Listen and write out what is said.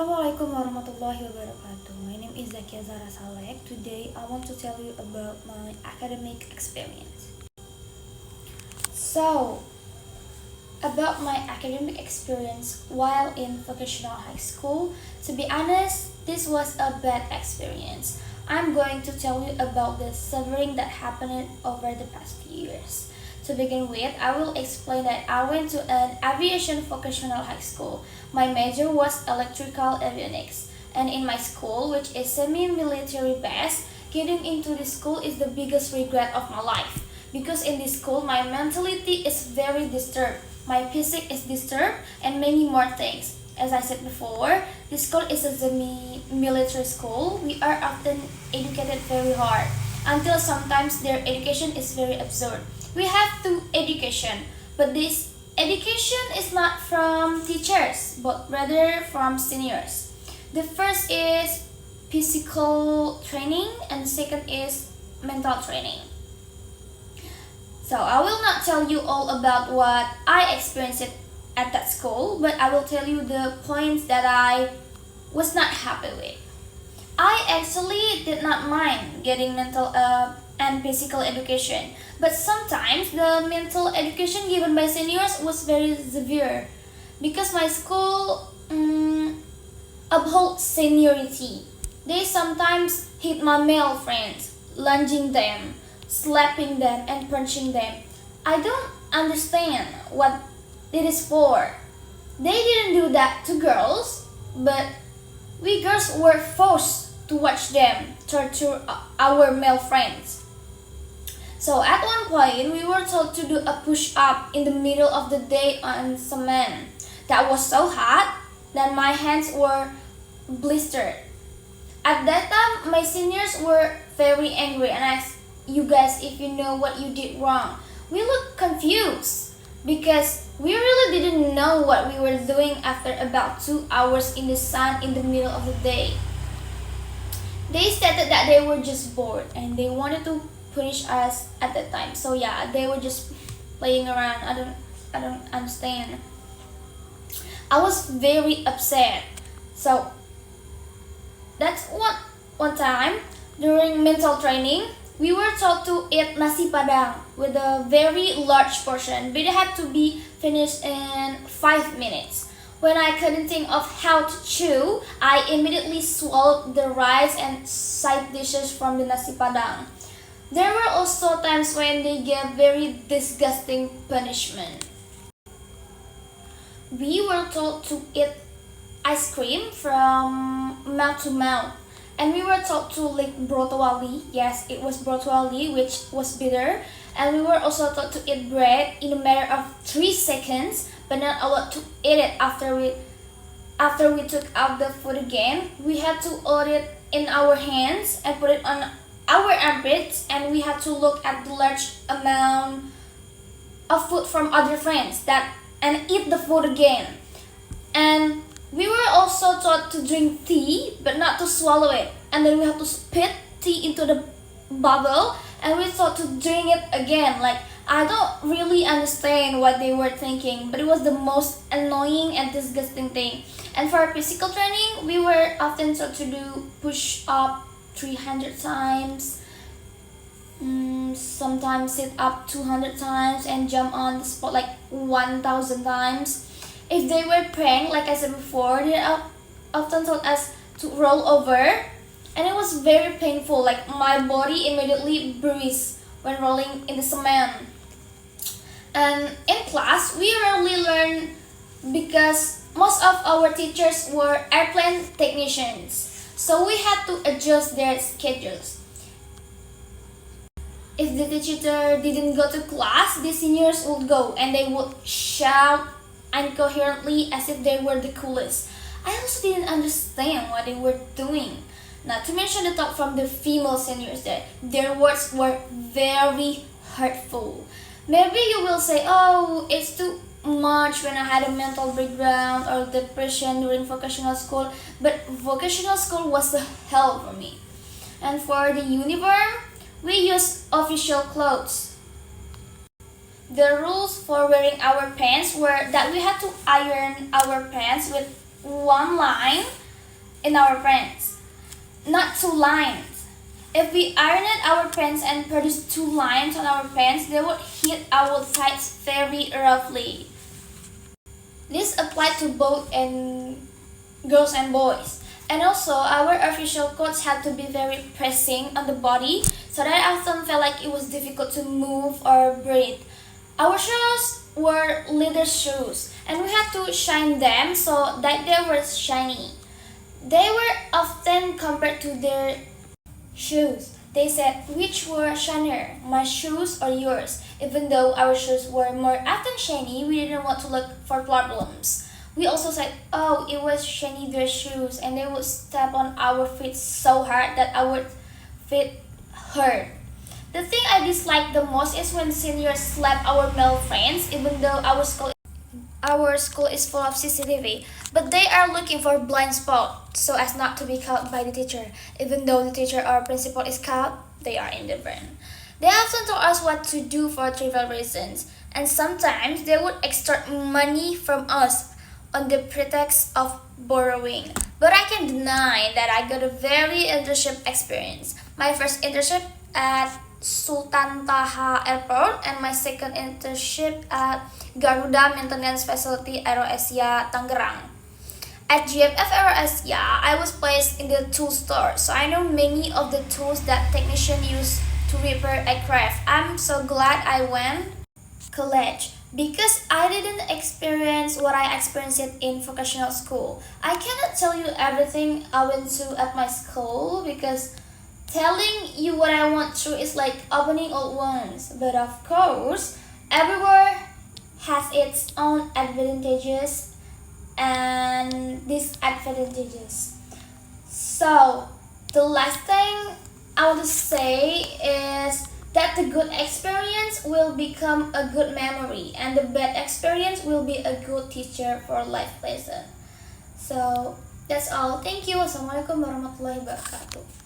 Assalamualaikum warahmatullahi wabarakatuh. My name is Zakia Zara Salek. Today I want to tell you about my academic experience. So, about my academic experience while in vocational high school, to be honest, this was a bad experience. I'm going to tell you about the suffering that happened over the past few years. To begin with, I will explain that I went to an aviation vocational high school. My major was electrical avionics, and in my school, which is semi-military base, getting into this school is the biggest regret of my life. Because in this school, my mentality is very disturbed, my physique is disturbed, and many more things. As I said before, this school is a semi-military school. We are often educated very hard, until sometimes their education is very absurd. We have two education, but this education is not from teachers, but rather from seniors. The first is physical training, and the second is mental training. So I will not tell you all about what I experienced at that school, but I will tell you the points that I was not happy with. I actually did not mind getting mental and physical education, but sometimes the mental education given by seniors was very severe because my school uphold seniority. They sometimes hit my male friends, lunging them, slapping them, and punching them. I don't understand what it is for. They didn't do that to girls, but we girls were forced to watch them torture our male friends. So at one point, we were told to do a push-up in the middle of the day on cement. That was so hot that my hands were blistered. At that time, my seniors were very angry and asked you guys if you know what you did wrong. We looked confused because we really didn't know what we were doing after about 2 hours in the sun in the middle of the day. They stated that they were just bored and they wanted to punish us at that time. So yeah, they were just playing around. I don't understand. I was very upset. So that's one time during mental training, we were told to eat nasi padang with a very large portion, but it had to be finished in 5 minutes. When I couldn't think of how to chew, I immediately swallowed the rice and side dishes from the nasi padang. There were also times when they gave very disgusting punishment. We were told to eat ice cream from mouth to mouth, and we were told to lick brotowali. Yes, it was brotowali, which was bitter. And we were also told to eat bread in a matter of 3 seconds, but not allowed to eat it after we took out the food again. We had to hold it in our hands and put it on our armpits, and we had to look at the large amount of food from other friends and eat the food again. And we were also taught to drink tea, but not to swallow it. And then we had to spit tea into the bottle, and we thought to drink it again. Like, I don't really understand what they were thinking, but it was the most annoying and disgusting thing. And for physical training, we were often taught to do push up 300 times, sometimes sit up 200 times, and jump on the spot like 1,000 times. If they were praying, like I said before, they often told us to roll over, and it was very painful. Like, my body immediately bruised when rolling in the cement. And in class, we rarely learned because most of our teachers were airplane technicians, so we had to adjust their schedules. If the teacher didn't go to class, the seniors would go and they would shout incoherently as if they were the coolest. I also didn't understand what they were doing. Not to mention the talk from the female seniors that their words were very hurtful. Maybe you will say, oh, it's too much when I had a mental breakdown or depression during vocational school, but vocational school was the hell for me. And for the uniform, we used official clothes. The rules for wearing our pants were that we had to iron our pants with one line in our pants, not 2 lines. If we ironed our pants and produced 2 lines on our pants, they would hit our thighs very roughly. This applied to both girls and boys. And also, our official coats had to be very pressing on the body, so that I often felt like it was difficult to move or breathe. Our shoes were leather shoes, and we had to shine them so that they were shiny. They were often compared to their shoes. They said which were shinier, my shoes or yours. Even though our shoes were more often shiny, we didn't want to look for problems. We also said, oh, it was shiny their shoes, and they would step on our feet so hard that our feet hurt. The thing I dislike the most is when seniors slap our male friends, even though our school is full of CCTV, but they are looking for blind spot so as not to be caught by the teacher. Even though the teacher or principal is caught, they are indifferent. They often told us what to do for trivial reasons, and sometimes they would extort money from us on the pretext of borrowing. But I can deny that I got a very internship experience. My first internship at Sultan Taha Airport and my second internship at Garuda Maintenance Facility AeroAsia Tangerang. At GFF AeroAsia, I was placed in the tool store, so I know many of the tools that technicians use to repair aircraft. I'm so glad I went college because I didn't experience what I experienced in vocational school. I cannot tell you everything I went to at my school because telling you what I went through is like opening old wounds. But of course, everywhere has its own advantages and disadvantages. So, the last thing I want to say is that the good experience will become a good memory and the bad experience will be a good teacher for life lesson. So, that's all. Thank you. Wassalamualaikum warahmatullahi wabarakatuh.